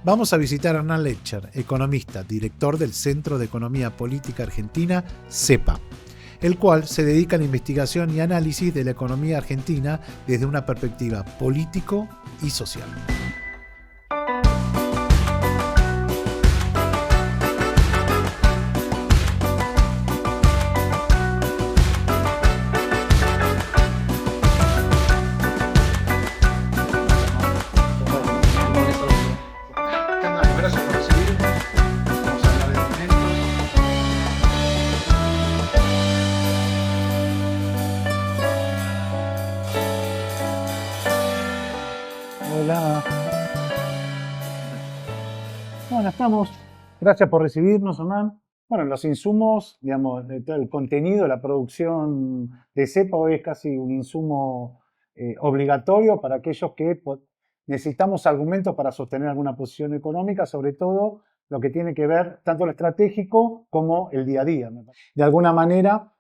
Vamos a visitar a Hernán Lecher, economista, director del Centro de Economía Política Argentina, CEPA, el cual se dedica a la investigación y análisis de la economía argentina desde una perspectiva político y social. Bueno, estamos. Gracias por recibirnos, Hernán. Bueno, los insumos, digamos, el contenido, la producción de cepa hoy es casi un insumo obligatorio para aquellos que necesitamos argumentos para sostener alguna posición económica, sobre todo lo que tiene que ver tanto lo estratégico como el día a día. De alguna manera,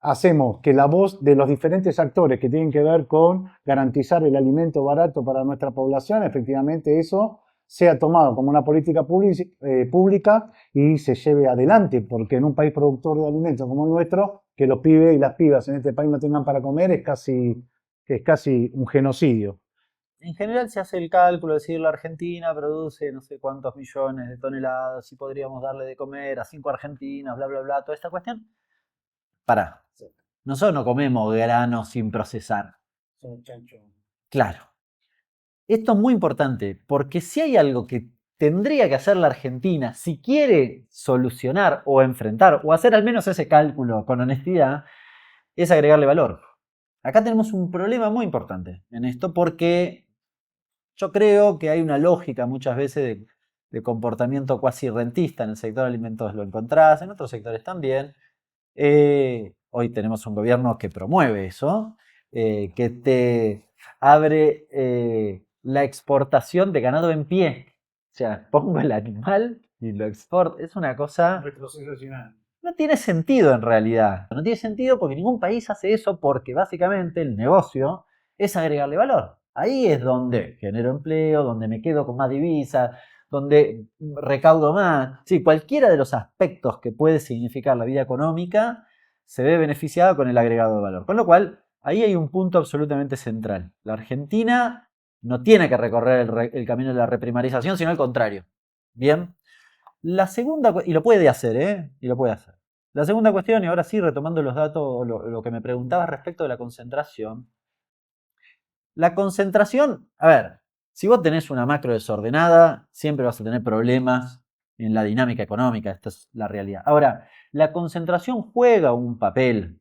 hacemos que la voz de los diferentes actores que tienen que ver con garantizar el alimento barato para nuestra población, efectivamente eso sea tomado como una política pública y se lleve adelante, porque en un país productor de alimentos como el nuestro, que los pibes y las pibas en este país no tengan para comer es casi un genocidio. En general se hace el cálculo, es decir, la Argentina produce no sé cuántos millones de toneladas y podríamos darle de comer a 5 argentinas, bla, bla, bla, toda esta cuestión. Pará. Nosotros no comemos granos sin procesar. Claro. Esto es muy importante, porque si hay algo que tendría que hacer la Argentina si quiere solucionar o enfrentar o hacer al menos ese cálculo con honestidad, es agregarle valor. Acá tenemos un problema muy importante en esto porque yo creo que hay una lógica muchas veces de comportamiento cuasi rentista en el sector de alimentos, lo encontrás, en otros sectores también. Hoy tenemos un gobierno que promueve eso, que te abre la exportación de ganado en pie. O sea, pongo el animal y lo exporto. Es una cosa... No tiene sentido en realidad. No tiene sentido porque ningún país hace eso porque básicamente el negocio es agregarle valor. Ahí es donde genero empleo, donde me quedo con más divisas, donde recaudo más. Sí, cualquiera de los aspectos que puede significar la vida económica se ve beneficiado con el agregado de valor. Con lo cual, ahí hay un punto absolutamente central. La Argentina no tiene que recorrer el camino de la reprimarización, sino al contrario. Bien. La segunda, y lo puede hacer, ¿eh? Y lo puede hacer. La segunda cuestión, y ahora sí, retomando los datos, lo que me preguntabas respecto de la concentración. La concentración, a ver, si vos tenés una macro desordenada, siempre vas a tener problemas en la dinámica económica, esta es la realidad. Ahora, la concentración juega un papel.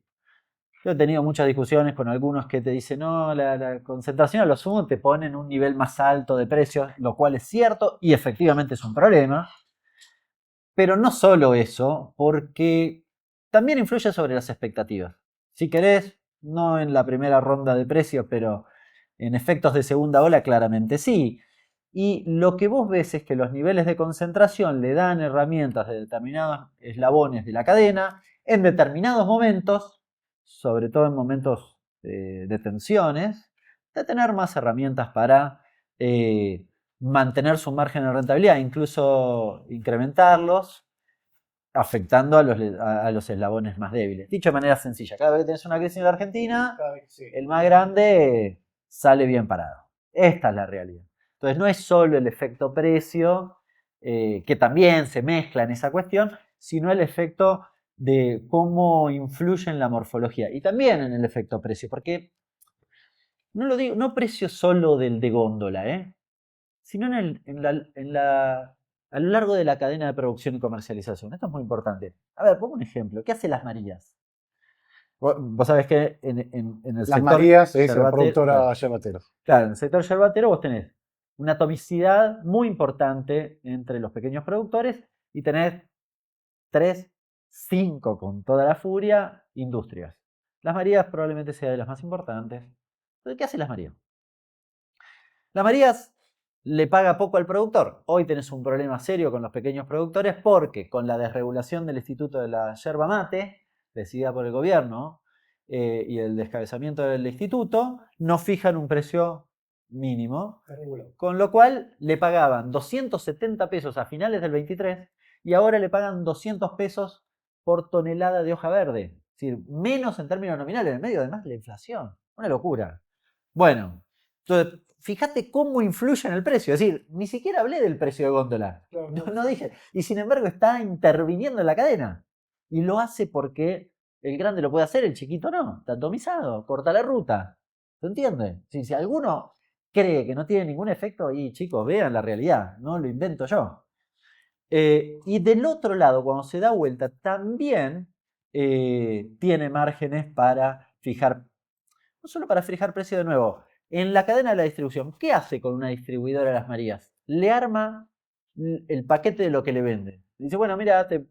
Yo he tenido muchas discusiones con algunos que te dicen, no, la concentración a lo sumo te pone en un nivel más alto de precios, lo cual es cierto y efectivamente es un problema. Pero no solo eso, porque también influye sobre las expectativas. Si querés, no en la primera ronda de precios, pero en efectos de segunda ola claramente sí. Y lo que vos ves es que los niveles de concentración le dan herramientas de determinados eslabones de la cadena en determinados momentos, sobre todo en momentos de tensiones, de tener más herramientas para mantener su margen de rentabilidad, incluso incrementarlos, afectando a los eslabones más débiles. Dicho de manera sencilla, cada vez que tenés una crisis en la Argentina, el más grande sale bien parado. Esta es la realidad. Entonces no es solo el efecto precio, que también se mezcla en esa cuestión, sino el efecto de cómo influye en la morfología y también en el efecto precio, porque no lo digo, no precio solo del de góndola, sino a lo largo de la cadena de producción y comercialización. Esto es muy importante. A ver, pongo un ejemplo. ¿Qué hacen las Marías? Vos sabés que en el Las sector Marías es la yerbatero, productora yerbatero. claro, en el sector yerbatero vos tenés una atomicidad muy importante entre los pequeños productores y tenés 3, 5 con toda la furia industrias. Las Marías probablemente sea de las más importantes. Entonces, ¿qué hacen las Marías? Las Marías le paga poco al productor. Hoy tenés un problema serio con los pequeños productores porque con la desregulación del Instituto de la Yerba Mate, decidida por el gobierno, y el descabezamiento del instituto, no fijan un precio mínimo, con lo cual le pagaban 270 pesos a finales del 23 y ahora le pagan 200 pesos por tonelada de hoja verde. Es decir, menos en términos nominales, en el medio además de la inflación. Una locura. Bueno, entonces, fíjate cómo influye en el precio. Es decir, ni siquiera hablé del precio de góndola. No dije. Y sin embargo está interviniendo en la cadena. Y lo hace porque el grande lo puede hacer, el chiquito no. Está atomizado, corta la ruta. ¿Se entiende? Si alguno cree que no tiene ningún efecto, y chicos, vean la realidad, no lo invento yo. Y del otro lado, cuando se da vuelta, también tiene márgenes para fijar, no solo para fijar precio de nuevo, en la cadena de la distribución. ¿Qué hace con una distribuidora de Las Marías? Le arma el paquete de lo que le vende. Dice, bueno, mira, tenés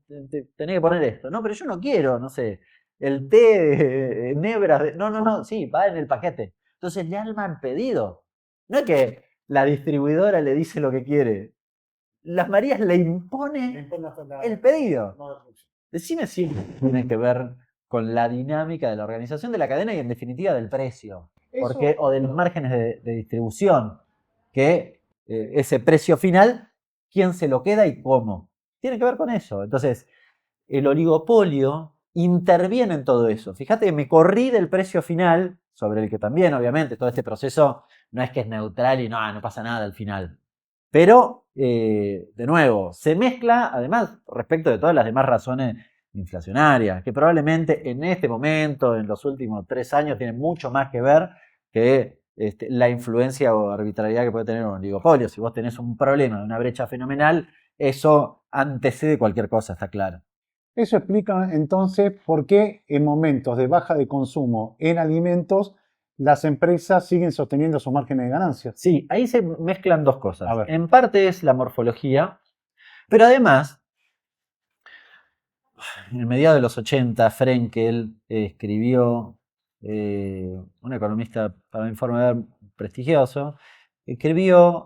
que poner esto. No, pero yo no quiero, no sé, el té de nebras. No, sí, va en el paquete. Entonces le arma el pedido. No es que la distribuidora le dice lo que quiere. Las Marías le impone el pedido. Decime si tiene que ver con la dinámica de la organización de la cadena y en definitiva del precio. Porque, o de los márgenes de distribución. Que ese precio final, ¿quién se lo queda y cómo? Tiene que ver con eso. Entonces, el oligopolio interviene en todo eso. Fíjate que me corrí del precio final, sobre el que también, obviamente, todo este proceso no es que es neutral y no pasa nada al final. Pero, de nuevo, se mezcla, además, respecto de todas las demás razones inflacionarias, que probablemente en este momento, en los últimos 3 años, tienen mucho más que ver que la influencia o arbitrariedad que puede tener un oligopolio. Si vos tenés un problema de una brecha fenomenal, eso antecede cualquier cosa, está claro. Eso explica entonces por qué en momentos de baja de consumo en alimentos las empresas siguen sosteniendo sus márgenes de ganancias. Sí, ahí se mezclan dos cosas. En parte es la morfología, pero además, en el mediado de los 80, Frenkel escribió, un economista para mi forma de ver prestigioso,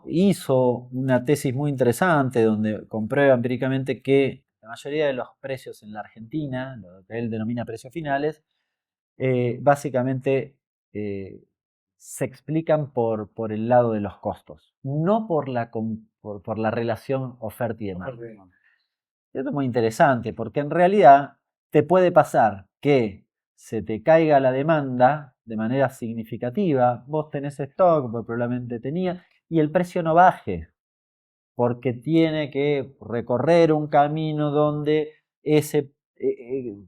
hizo una tesis muy interesante donde comprueba empíricamente que la mayoría de los precios en la Argentina, lo que él denomina precios finales, básicamente se explican por el lado de los costos, no por la relación oferta y demanda. Esto es muy interesante porque en realidad te puede pasar que se te caiga la demanda de manera significativa, vos tenés stock, porque probablemente tenía, y el precio no baje, porque tiene que recorrer un camino donde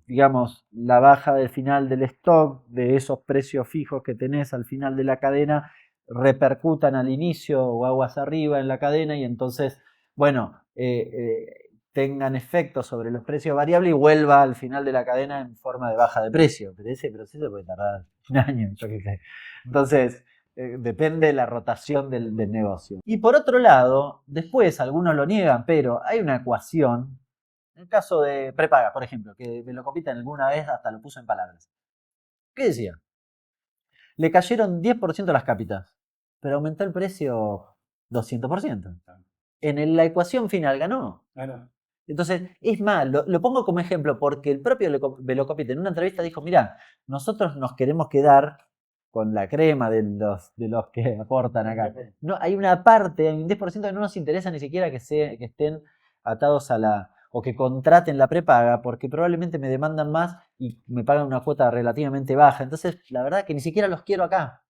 digamos, la baja del final del stock, de esos precios fijos que tenés al final de la cadena, repercutan al inicio o aguas arriba en la cadena y entonces, bueno, tengan efecto sobre los precios variables y vuelva al final de la cadena en forma de baja de precio. Pero ese proceso puede tardar un año, yo qué sé. Entonces, depende de la rotación del negocio. Y por otro lado, después algunos lo niegan, pero hay una ecuación, en el caso de prepaga, por ejemplo, que me lo compitan alguna vez, hasta lo puso en palabras. ¿Qué decía? Le cayeron 10% las cápitas, pero aumentó el precio 200%. En la ecuación final ganó. Entonces, es más, lo pongo como ejemplo porque el propio Velocopite en una entrevista dijo, mira, nosotros nos queremos quedar con la crema de los que aportan acá. No, hay una parte, hay un 10% que no nos interesa ni siquiera que estén atados o que contraten la prepaga, porque probablemente me demandan más y me pagan una cuota relativamente baja. Entonces, la verdad que ni siquiera los quiero acá.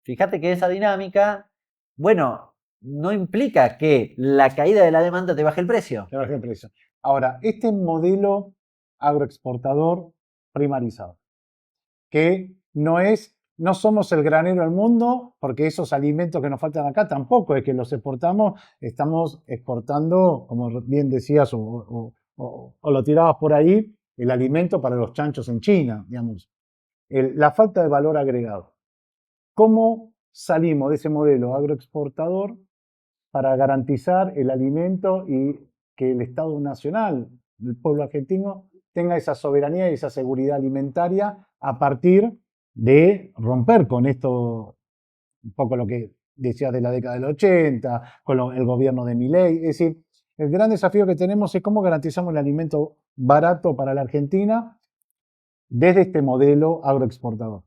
Fíjate que esa dinámica, bueno, no implica que la caída de la demanda te baje el precio. Te baje el precio. Ahora, este modelo agroexportador primarizado, que no somos el granero del mundo, porque esos alimentos que nos faltan acá tampoco es que los exportamos, estamos exportando, como bien decías, o lo tirabas por ahí, el alimento para los chanchos en China, digamos. La falta de valor agregado. ¿Cómo salimos de ese modelo agroexportador para garantizar el alimento y que el Estado Nacional, el pueblo argentino, tenga esa soberanía y esa seguridad alimentaria a partir de romper con esto, un poco lo que decías de la década del 80, con el gobierno de Milei? Es decir, el gran desafío que tenemos es cómo garantizamos el alimento barato para la Argentina desde este modelo agroexportador.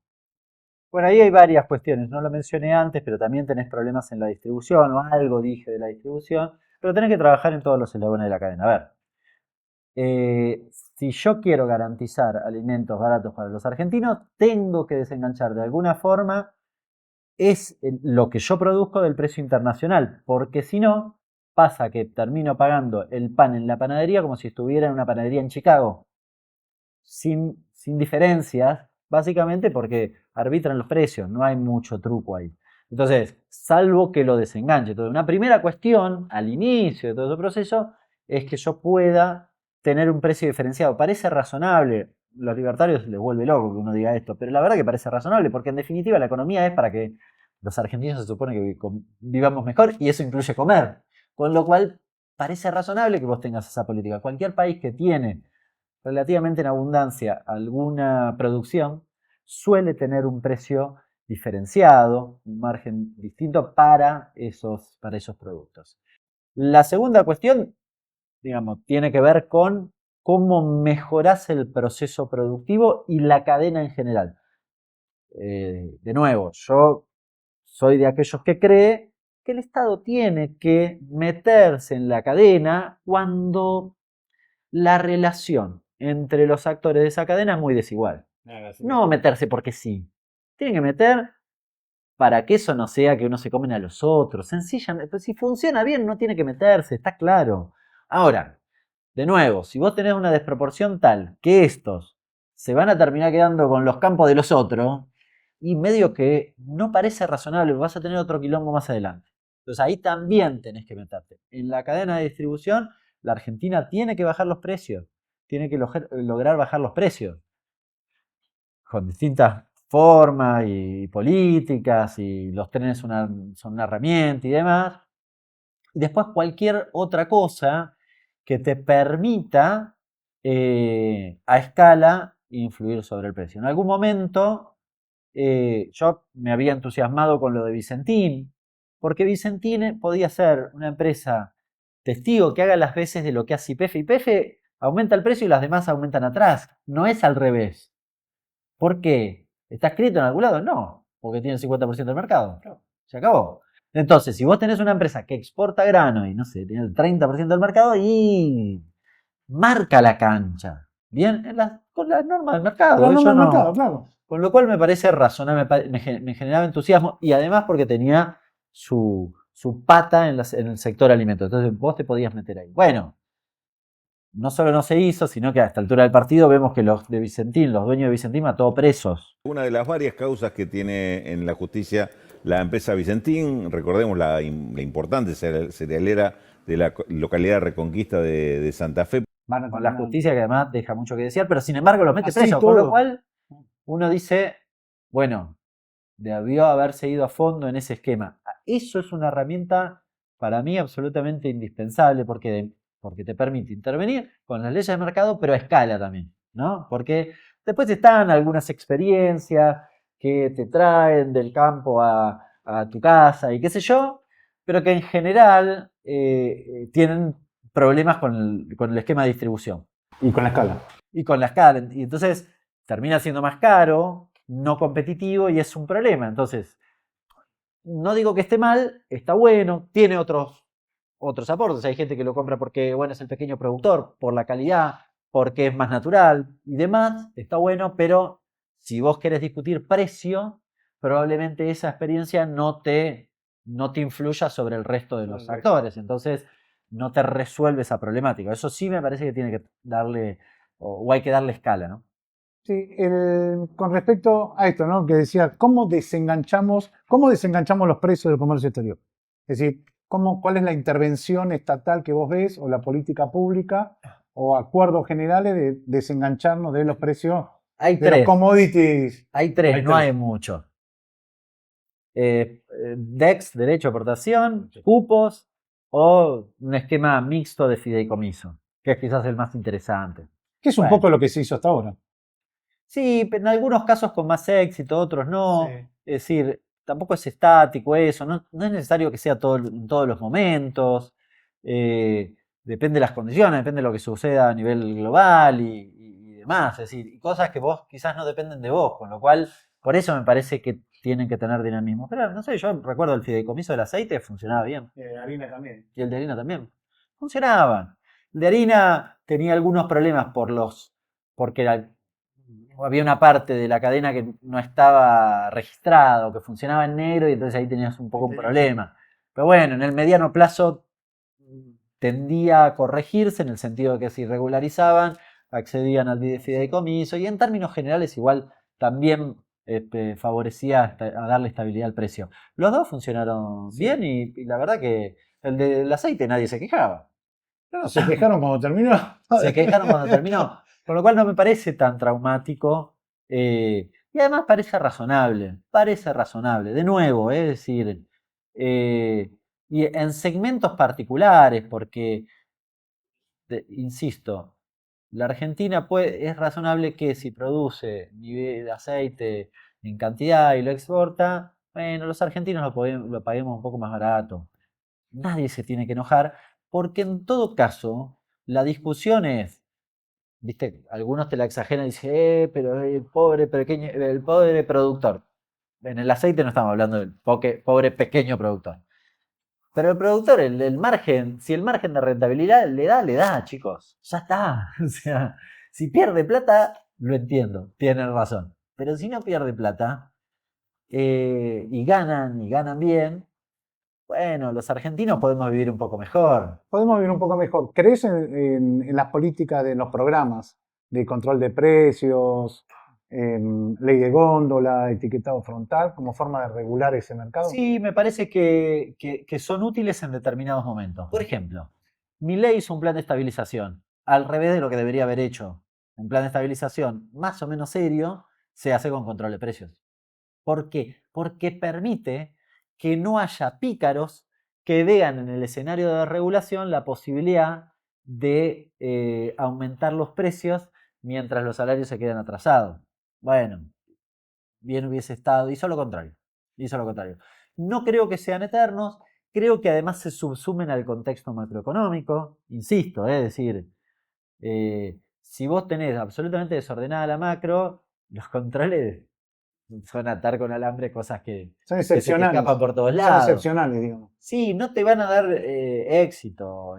Bueno, ahí hay varias cuestiones, no lo mencioné antes, pero también tenés problemas en la distribución, o algo dije de la distribución, pero tenés que trabajar en todos los eslabones de la cadena. A ver, si yo quiero garantizar alimentos baratos para los argentinos, tengo que desenganchar de alguna forma lo que yo produzco del precio internacional, porque si no, pasa que termino pagando el pan en la panadería como si estuviera en una panadería en Chicago, sin diferencias, básicamente porque arbitran los precios, no hay mucho truco ahí. Entonces, salvo que lo desenganche. Entonces, una primera cuestión al inicio de todo ese proceso es que yo pueda tener un precio diferenciado. Parece razonable, los libertarios les vuelve loco que uno diga esto, pero la verdad que parece razonable, porque en definitiva la economía es para que los argentinos se supone que vivamos mejor y eso incluye comer. Con lo cual, parece razonable que vos tengas esa política. Cualquier país que tiene relativamente en abundancia alguna producción suele tener un precio diferenciado, un margen distinto para esos productos. La segunda cuestión, digamos, tiene que ver con cómo mejorás el proceso productivo y la cadena en general. De nuevo, yo soy de aquellos que cree que el Estado tiene que meterse en la cadena cuando la relación entre los actores de esa cadena es muy desigual. No meterse porque sí. Tienen que meter para que eso no sea que uno se comen a los otros. Sencillamente, pues si funciona bien, no tiene que meterse, está claro. Ahora, de nuevo, si vos tenés una desproporción tal que estos se van a terminar quedando con los campos de los otros, y medio que no parece razonable, vas a tener otro quilombo más adelante. Entonces ahí también tenés que meterte. En la cadena de distribución, la Argentina tiene que bajar los precios, tiene que lograr bajar los precios con distintas formas y políticas, y los trenes son una herramienta y demás. Y después cualquier otra cosa que te permita a escala influir sobre el precio. En algún momento yo me había entusiasmado con lo de Vicentín, porque Vicentín podía ser una empresa testigo que haga las veces de lo que hace YPF. YPF aumenta el precio y las demás aumentan atrás. No es al revés. ¿Por qué? ¿Está escrito en algún lado? No, porque tiene el 50% del mercado. Se acabó. Entonces, si vos tenés una empresa que exporta grano y no sé, tiene el 30% del mercado, y marca la cancha. Bien, con las normas del mercado. Pero no Yo el no. mercado, claro. Con lo cual me parece razonable, me generaba entusiasmo, y además porque tenía su pata en el sector alimentos. Entonces vos te podías meter ahí. Bueno, no solo no se hizo, sino que a esta altura del partido vemos que los de Vicentín, los dueños de Vicentín, mató presos. Una de las varias causas que tiene en la justicia la empresa Vicentín, recordemos la importante cerealera de la localidad de Reconquista de Santa Fe. Con la justicia, que además deja mucho que desear, pero sin embargo los mete Así presos. todo. Con lo cual uno dice, bueno, debió haberse ido a fondo en ese esquema. Eso es una herramienta para mí absolutamente indispensable, porque te permite intervenir con las leyes de mercado, pero a escala también, ¿no? Porque después están algunas experiencias que te traen del campo a tu casa y qué sé yo, pero que en general tienen problemas con el esquema de distribución. Y con la escala. Y con la escala. Y entonces termina siendo más caro, no competitivo, y es un problema. Entonces, no digo que esté mal, está bueno, tiene otros aportes. Hay gente que lo compra porque, bueno, es el pequeño productor, por la calidad, porque es más natural y demás, está bueno, pero si vos querés discutir precio, probablemente esa experiencia no te influya sobre el resto de los actores. Entonces, no te resuelve esa problemática. Eso sí me parece que tiene que darle, o hay que darle escala, ¿no? Sí, con respecto a esto, ¿no? Que decía, ¿cómo desenganchamos los precios del comercio exterior? Es decir, ¿cuál es la intervención estatal que vos ves, o la política pública, o acuerdos generales de desengancharnos de los precios de los commodities? Hay tres, no hay mucho. DEX, derecho a exportación, cupos, o un esquema mixto de fideicomiso, que es quizás el más interesante. Que es un poco lo que se hizo hasta ahora. Sí, en algunos casos con más éxito, otros no. Sí. Es decir, tampoco es estático eso, no es necesario que sea en todos los momentos. Depende de las condiciones, depende de lo que suceda a nivel global y demás. Es decir, cosas que vos quizás no dependen de vos, con lo cual Por eso me parece que tienen que tener dinamismo. Pero no sé, yo recuerdo el fideicomiso del aceite funcionaba bien. Harina también. Y el de harina también. Funcionaban. El de harina tenía algunos problemas porque había una parte de la cadena que no estaba registrado, que funcionaba en negro y entonces ahí tenías un poco un problema. Pero bueno, en el mediano plazo tendía a corregirse en el sentido de que se irregularizaban, accedían al fideicomiso y en términos generales igual también favorecía a darle estabilidad al precio. Los dos funcionaron bien y la verdad que el del aceite nadie se quejaba. No, se quejaron cuando terminó. Se quejaron cuando terminó. Con lo cual no me parece tan traumático. Y además parece razonable. Parece razonable. De nuevo, es decir. Y en segmentos particulares, porque, insisto, la Argentina es razonable que si produce nivel de aceite en cantidad y lo exporta, bueno, los argentinos lo paguemos un poco más barato. Nadie se tiene que enojar, porque en todo caso, la discusión es, viste, algunos te la exageran y dicen, pero el pobre productor. En el aceite no estamos hablando del pobre pequeño productor. Pero el productor, el margen, si el margen de rentabilidad le da, chicos. Ya está. O sea, si pierde plata, lo entiendo, tienen razón. Pero si no pierde plata, y ganan bien, bueno, los argentinos podemos vivir un poco mejor. Podemos vivir un poco mejor. ¿Crees en las políticas de los programas de control de precios, ley de góndola, etiquetado frontal, como forma de regular ese mercado? Sí, me parece que son útiles en determinados momentos. Por ejemplo, Milei hizo un plan de estabilización, al revés de lo que debería haber hecho. Un plan de estabilización más o menos serio se hace con control de precios. ¿Por qué? Porque permite que no haya pícaros que vean en el escenario de regulación la posibilidad de aumentar los precios mientras los salarios se quedan atrasados. Bueno, bien hubiese estado, hizo lo contrario. No creo que sean eternos, creo que además se subsumen al contexto macroeconómico, insisto, es decir, si vos tenés absolutamente desordenada la macro, los controles son atar con alambre cosas que Son se te excepcionales. escapan por todos Son lados. excepcionales, digamos. Sí, no te van a dar éxito,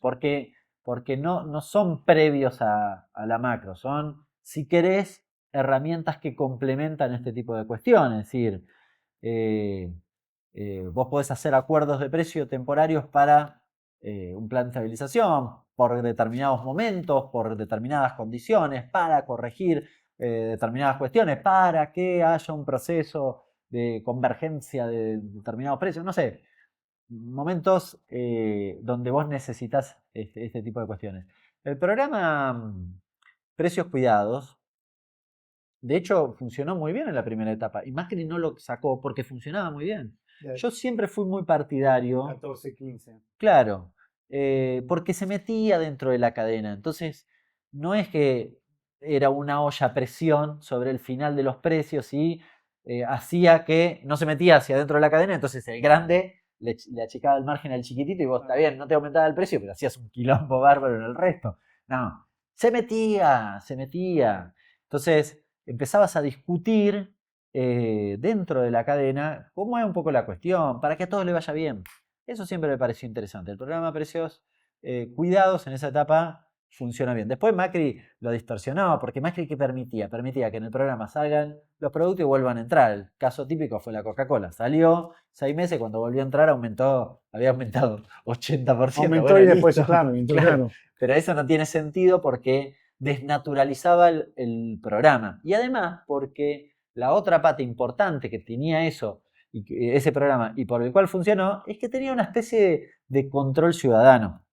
porque no son previos a la macro, son, si querés, herramientas que complementan este tipo de cuestiones. Es decir, vos podés hacer acuerdos de precio temporarios para un plan de estabilización, por determinados momentos, por determinadas condiciones, para corregir determinadas cuestiones, para que haya un proceso de convergencia de determinados precios, no sé, momentos donde vos necesitas este tipo de cuestiones. El programa Precios Cuidados, de hecho, funcionó muy bien en la primera etapa y Macri no lo sacó porque funcionaba muy bien. Yo siempre fui muy partidario. 14, 15. Claro, porque se metía dentro de la cadena. Entonces, no es que era una olla a presión sobre el final de los precios y hacía que no se metía hacia dentro de la cadena, entonces el grande le achicaba el margen al chiquitito y vos, está bien, no te aumentaba el precio, pero hacías un quilombo bárbaro en el resto. No, se metía. Entonces, empezabas a discutir dentro de la cadena cómo es un poco la cuestión, para que a todos les vaya bien. Eso siempre me pareció interesante. El programa Precios Cuidados en esa etapa funciona bien. Después Macri lo distorsionaba, porque Macri ¿qué permitía? Permitía que en el programa salgan los productos y vuelvan a entrar. El caso típico fue la Coca-Cola. Salió 6 meses, cuando volvió a entrar había aumentado 80%. Aumentó bueno, y después, listo. claro. Pero eso no tiene sentido porque desnaturalizaba el programa. Y además porque la otra pata importante que tenía ese programa y por el cual funcionó, es que tenía una especie de control ciudadano.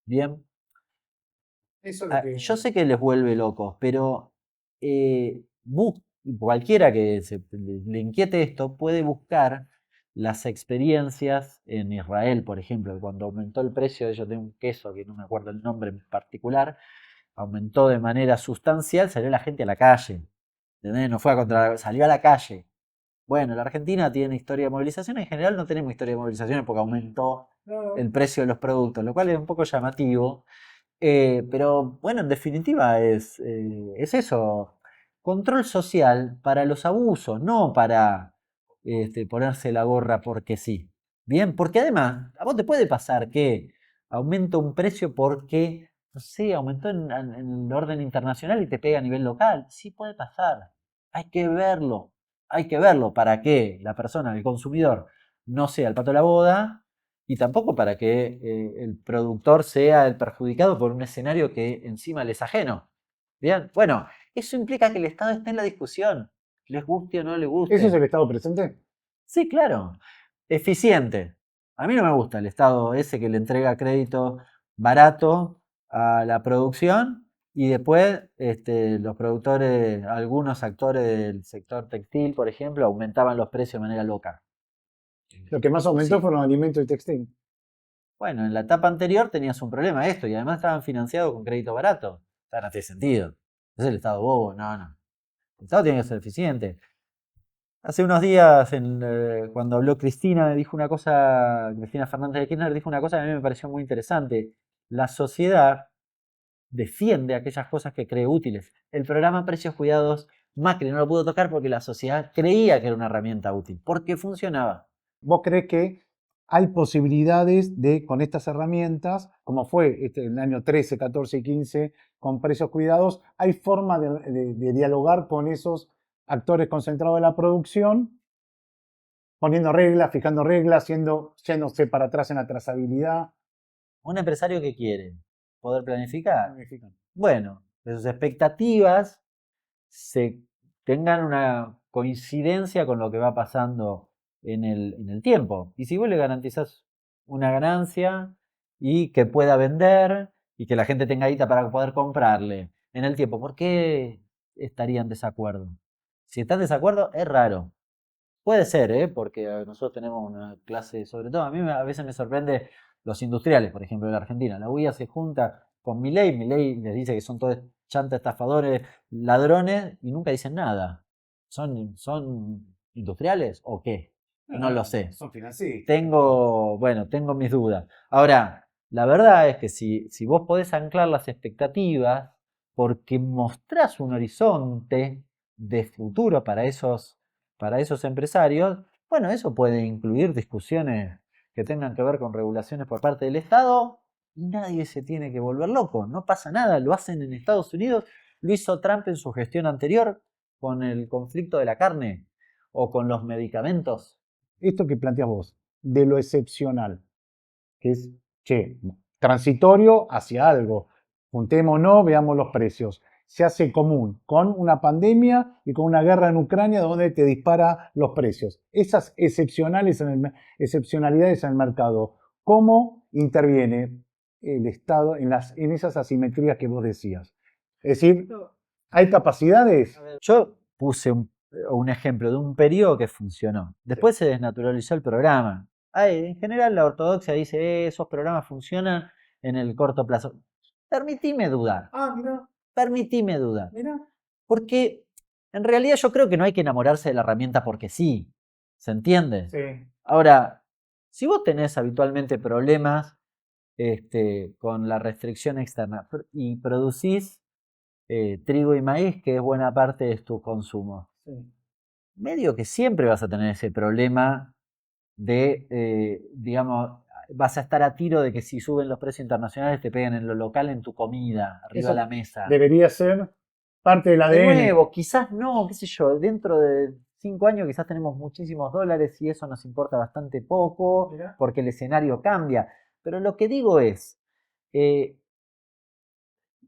Bien. Yo sé que les vuelve locos, pero cualquiera que le inquiete esto puede buscar las experiencias en Israel, por ejemplo, cuando aumentó el precio de un queso, que no me acuerdo el nombre en particular, aumentó de manera sustancial, salió la gente a la calle. ¿Entendés? No fue salió a la calle. Bueno, la Argentina tiene historia de movilización, en general no tenemos historia de movilizaciones porque aumentó el precio de los productos, lo cual es un poco llamativo. Pero bueno, en definitiva es eso. control social para los abusos, no para ponerse la gorra porque sí. Bien, porque además, a vos te puede pasar que aumenta un precio porque, no sé, aumentó en el orden internacional y te pega a nivel local. Sí puede pasar. Hay que verlo para que la persona, el consumidor, no sea el pato de la boda y tampoco para que el productor sea el perjudicado por un escenario que encima le es ajeno. Bien, bueno, eso implica que el Estado esté en la discusión, les guste o no le guste. ¿Eso es el Estado presente? Sí, claro. Eficiente. A mí no me gusta el Estado ese que le entrega crédito barato a la producción y después los productores, algunos actores del sector textil, por ejemplo, aumentaban los precios de manera loca. Lo que más aumentó Sí. fueron alimentos y textil. Bueno, en la etapa anterior tenías un problema esto y además estaban financiados con crédito barato. O sea, no tiene sentido. Es el Estado bobo, no. El Estado tiene que ser eficiente. Hace unos días, cuando habló Cristina, dijo una cosa, Cristina Fernández de Kirchner dijo una cosa que a mí me pareció muy interesante. La sociedad defiende aquellas cosas que cree útiles. El programa Precios Cuidados, Macri no lo pudo tocar porque la sociedad creía que era una herramienta útil, porque funcionaba. ¿Vos crees que hay posibilidades de, con estas herramientas, como fue en el año 13, 14 y 15, con precios cuidados, hay forma de dialogar con esos actores concentrados de la producción, poniendo reglas, fijando reglas, yéndose para atrás en la trazabilidad? ¿Un empresario que quiere? ¿Poder planificar? Bueno, que sus expectativas se tengan una coincidencia con lo que va pasando en el tiempo. Y si vos le garantizás una ganancia y que pueda vender y que la gente tenga guita para poder comprarle en el tiempo, ¿por qué estaría en desacuerdo? Si está en desacuerdo, es raro. Puede ser, porque nosotros tenemos una clase, sobre todo, a veces me sorprende los industriales, por ejemplo, de la Argentina. La UIA se junta con Milei les dice que son todos chantas, estafadores, ladrones, y nunca dicen nada. ¿Son industriales o qué? No lo sé. Son financistas. Tengo mis dudas. Ahora, la verdad es que si vos podés anclar las expectativas, porque mostrás un horizonte de futuro para esos empresarios, bueno, eso puede incluir discusiones que tengan que ver con regulaciones por parte del Estado y nadie se tiene que volver loco, no pasa nada, lo hacen en Estados Unidos, lo hizo Trump en su gestión anterior con el conflicto de la carne o con los medicamentos. Esto que planteas vos, de lo excepcional, que es, transitorio hacia algo, juntémonos, veamos los precios. Se hace común con una pandemia y con una guerra en Ucrania donde te dispara los precios. Esas excepcionalidades en el mercado, ¿cómo interviene el Estado en esas asimetrías que vos decías? Es decir, ¿hay capacidades? Yo puse un ejemplo de un periodo que funcionó. Después se desnaturalizó el programa. En general la ortodoxia dice, esos programas funcionan en el corto plazo. Permitime dudar. Mira, Permitime dudar. mira. Porque en realidad yo creo que no hay que enamorarse de la herramienta porque sí. ¿Se entiende? Sí. Ahora, si vos tenés habitualmente problemas con la restricción externa y producís trigo y maíz, que es buena parte de tu consumo, Sí. medio que siempre vas a tener ese problema de, digamos, vas a estar a tiro de que si suben los precios internacionales te peguen en lo local, en tu comida, arriba Eso de la mesa. debería ser parte del De ADN. nuevo, quizás no, qué sé yo, dentro de 5 años quizás tenemos muchísimos dólares y eso nos importa bastante poco Mirá. porque el escenario cambia. Pero lo que digo es,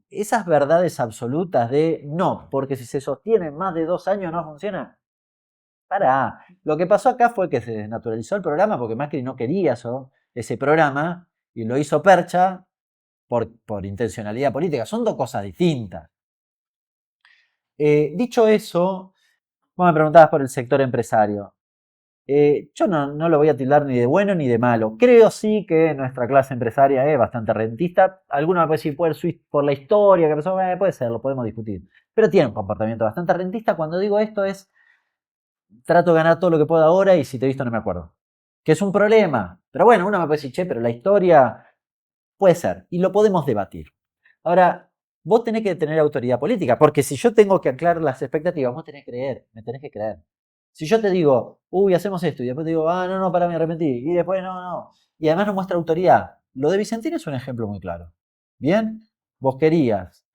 esas verdades absolutas de no, porque si se sostienen más de 2 años no funciona. Pará. Lo que pasó acá fue que se desnaturalizó el programa porque Macri no quería ese programa y lo hizo Percha por intencionalidad política. Son dos cosas distintas. Dicho eso, vos me preguntabas por el sector empresario. Yo no lo voy a tildar ni de bueno ni de malo. Creo sí que nuestra clase empresaria es bastante rentista. Alguno me puede decir por la historia que pasó, puede ser, lo podemos discutir. Pero tiene un comportamiento bastante rentista. Cuando digo esto es, trato de ganar todo lo que puedo ahora y si te he visto no me acuerdo. Que es un problema. Pero bueno, uno me puede decir, pero la historia puede ser. Y lo podemos debatir. Ahora, vos tenés que tener autoridad política, porque si yo tengo que anclar las expectativas, vos tenés que creer, me tenés que creer. Si yo te digo, uy, hacemos esto, y después te digo, no, para, me arrepentí, y después no, y además no muestra autoridad. Lo de Vicentín es un ejemplo muy claro. Bien, vos querías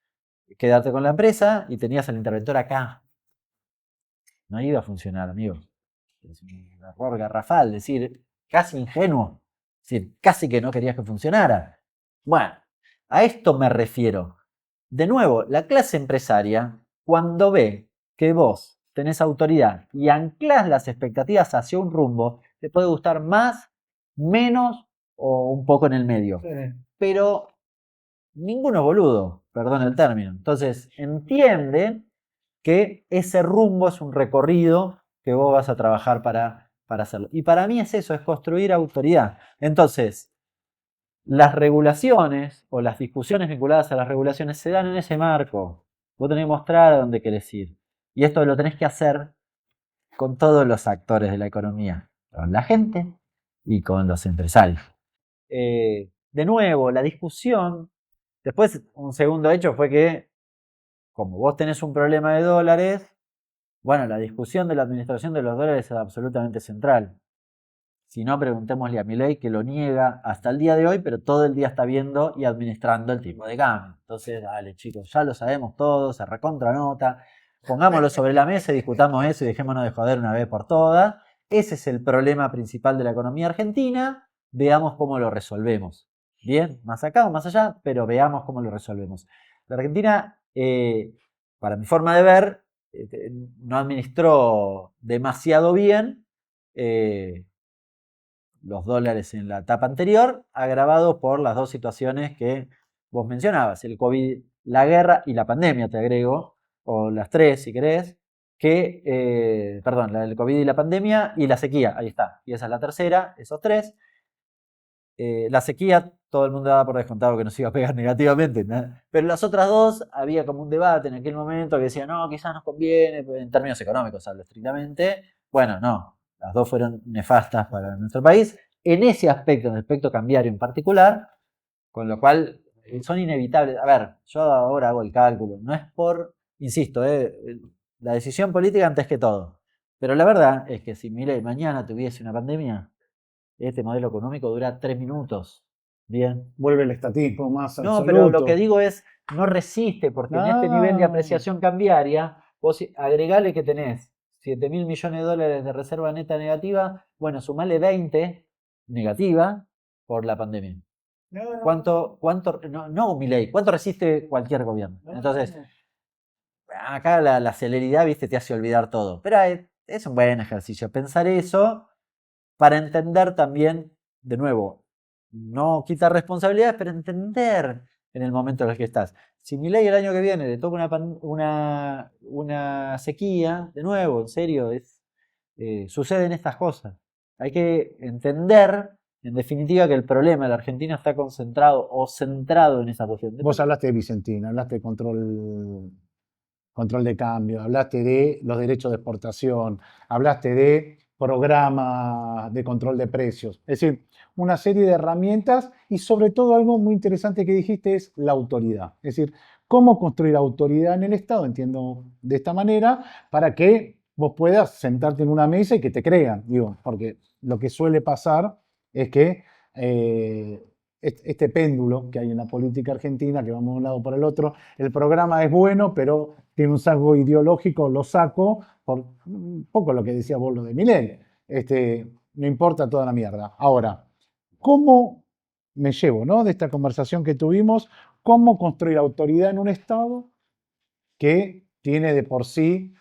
quedarte con la empresa y tenías al interventor acá. No iba a funcionar, amigo. Es un error garrafal, es decir, casi ingenuo. Es decir, casi que no querías que funcionara. Bueno, a esto me refiero. De nuevo, la clase empresaria, cuando ve que vos tenés autoridad y anclás las expectativas hacia un rumbo, te puede gustar más, menos o un poco en el medio. Sí. Pero ninguno es boludo, perdón el término. Entonces, entienden que ese rumbo es un recorrido que vos vas a trabajar para hacerlo. Y para mí es eso, es construir autoridad. Entonces, las regulaciones o las discusiones vinculadas a las regulaciones se dan en ese marco. Vos tenés que mostrar a dónde querés ir. Y esto lo tenés que hacer con todos los actores de la economía, con la gente y con los empresarios. De nuevo, la discusión, después un segundo hecho fue que, como vos tenés un problema de dólares, bueno, la discusión de la administración de los dólares es absolutamente central. Si no, preguntémosle a Milei, que lo niega hasta el día de hoy, pero todo el día está viendo y administrando el tipo de cambio. Entonces, dale chicos, ya lo sabemos todos, se recontranota, pongámoslo sobre la mesa y discutamos eso y dejémonos de joder una vez por todas. Ese es el problema principal de la economía argentina, veamos cómo lo resolvemos. Bien, más acá o más allá, pero veamos cómo lo resolvemos. La Argentina, para mi forma de ver, no administró demasiado bien los dólares en la etapa anterior, agravado por las dos situaciones que vos mencionabas, el COVID, la guerra y la pandemia, te agrego, o las tres si querés, el COVID y la pandemia y la sequía, ahí está, y esa es la tercera, esos tres. La sequía, todo el mundo daba por descontado que nos iba a pegar negativamente, ¿no? Pero las otras dos, había como un debate en aquel momento que decía, no, quizás nos conviene, en términos económicos hablo estrictamente. Bueno, no, las dos fueron nefastas para nuestro país, en ese aspecto, en el aspecto cambiario en particular, con lo cual son inevitables. A ver, yo ahora hago el cálculo, no es por, insisto, la decisión política antes que todo, pero la verdad es que si Milei mañana tuviese una pandemia, este modelo económico dura 3 minutos. Bien. Vuelve el estatismo más No, absoluto. pero lo que digo es, no resiste, porque en este nivel de apreciación cambiaria, vos agregale que tenés 7.000 millones de dólares de reserva neta negativa, bueno, sumale 20 negativa por la pandemia. ¿Cuánto no Milei, cuánto resiste cualquier gobierno? Entonces, acá la celeridad, viste, te hace olvidar todo. Pero es un buen ejercicio pensar eso para entender también, de nuevo, no quitar responsabilidades, pero entender en el momento en el que estás. Si Milei el año que viene le toca una sequía, de nuevo, en serio, suceden estas cosas. Hay que entender, en definitiva, que el problema de la Argentina está concentrado o centrado en esa cuestión. Vos hablaste de Vicentín, hablaste de control de cambio, hablaste de los derechos de exportación, hablaste de programas de control de precios. Es decir, una serie de herramientas y sobre todo algo muy interesante que dijiste es la autoridad. Es decir, cómo construir autoridad en el Estado, entiendo de esta manera, para que vos puedas sentarte en una mesa y que te crean. Digo, porque lo que suele pasar es que este péndulo que hay en la política argentina, que vamos de un lado por el otro, el programa es bueno, pero tiene un sesgo ideológico, lo saco, por un poco lo que decía vos lo de Milei. No importa toda la mierda. Ahora, ¿cómo me llevo, ¿no? de esta conversación que tuvimos? ¿Cómo construir autoridad en un Estado que tiene de por sí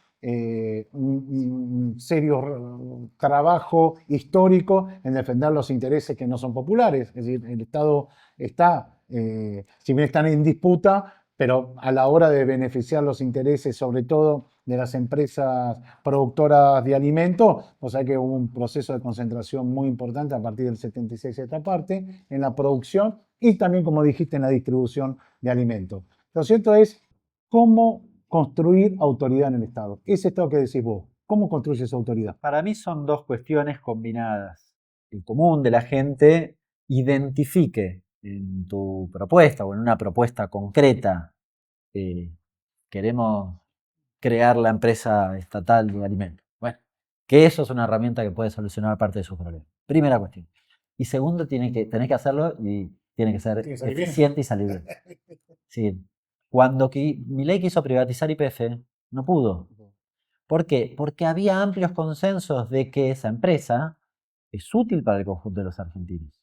un serio trabajo histórico en defender los intereses que no son populares? Es decir, el Estado está, si bien están en disputa, pero a la hora de beneficiar los intereses, sobre todo de las empresas productoras de alimentos, o sea que hubo un proceso de concentración muy importante a partir del 76 esta parte, en la producción y también, como dijiste, en la distribución de alimentos. Lo cierto es cómo construir autoridad en el Estado. Ese Estado que decís vos, ¿cómo construye esa autoridad? Para mí son dos cuestiones combinadas. El común de la gente identifique en tu propuesta o en una propuesta concreta queremos crear la empresa estatal de alimentos. Bueno, que eso es una herramienta que puede solucionar parte de sus problemas. Primera cuestión. Y segundo, tenés que hacerlo y tiene que ser Tiene que salir bien. eficiente y salir bien. Sí. Cuando Milei quiso privatizar YPF, no pudo. ¿Por qué? Porque había amplios consensos de que esa empresa es útil para el conjunto de los argentinos.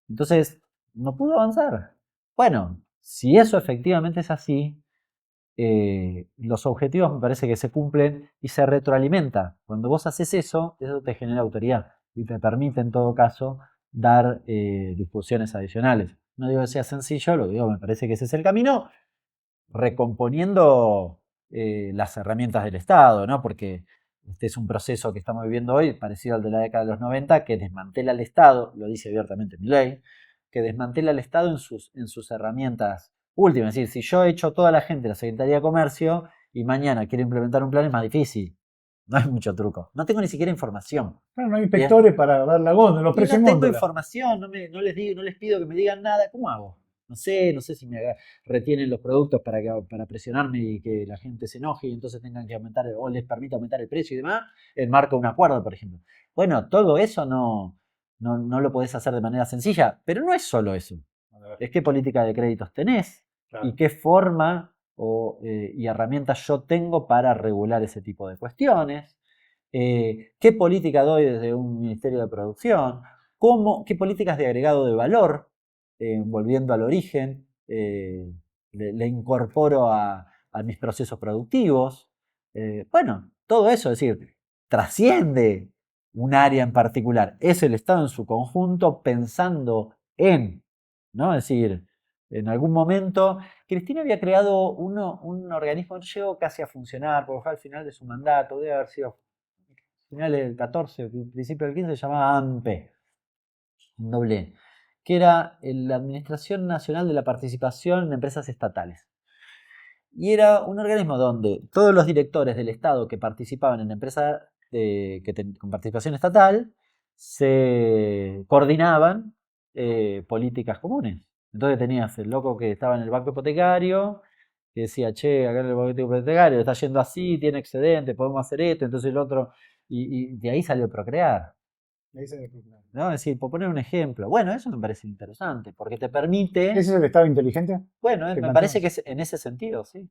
Entonces, no pudo avanzar. Bueno, si eso efectivamente es así, los objetivos me parece que se cumplen y se retroalimenta. Cuando vos haces eso te genera autoridad y te permite en todo caso dar discusiones adicionales. No digo que sea sencillo, lo digo, me parece que ese es el camino, recomponiendo las herramientas del Estado, ¿no? Porque este es un proceso que estamos viviendo hoy, parecido al de la década de los 90, que desmantela al Estado, lo dice abiertamente Milei, que desmantela al Estado en sus herramientas últimas. Es decir, si yo he hecho toda la gente de la Secretaría de Comercio y mañana quiero implementar un plan, es más difícil. No hay mucho truco. No tengo ni siquiera información. Claro, no hay inspectores para dar la góndola, los precios No tengo góndola. información, no les pido que me digan nada. ¿Cómo hago? No sé si me retienen los productos para presionarme y que la gente se enoje y entonces tengan que aumentar o les permita aumentar el precio y demás, en marco de un acuerdo, por ejemplo. Bueno, todo eso no lo podés hacer de manera sencilla, pero no es solo eso. Es qué política de créditos tenés y qué forma y herramientas yo tengo para regular ese tipo de cuestiones. ¿Qué política doy desde un ministerio de producción? ¿Qué políticas de agregado de valor? Volviendo al origen, le incorporo a mis procesos productivos. Bueno, todo eso, es decir, trasciende un área en particular. Es el Estado en su conjunto pensando en, ¿no? Es decir, en algún momento, Cristina había creado un organismo, no llegó casi a funcionar, porque fue al final de su mandato, debe haber sido finales del 14, principio del 15, se llamaba ANPE, un doble E, que era la Administración Nacional de la Participación en Empresas Estatales. Y era un organismo donde todos los directores del Estado que participaban en empresas con participación estatal se coordinaban políticas comunes. Entonces tenías el loco que estaba en el banco hipotecario, que decía, che, acá en el banco hipotecario está yendo así, tiene excedente, podemos hacer esto, entonces el otro, y de ahí salió Procrear. ¿No? Es decir, por poner un ejemplo. Bueno, eso me parece interesante, porque te permite... ¿Ese es el Estado inteligente? Bueno, ¿Qué me parece que es en ese sentido, sí.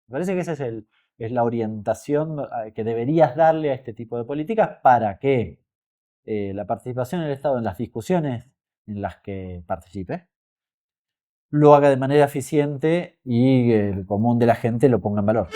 Me parece que esa es la orientación que deberías darle a este tipo de políticas para que la participación del Estado en las discusiones en las que participe lo haga de manera eficiente y el común de la gente lo ponga en valor.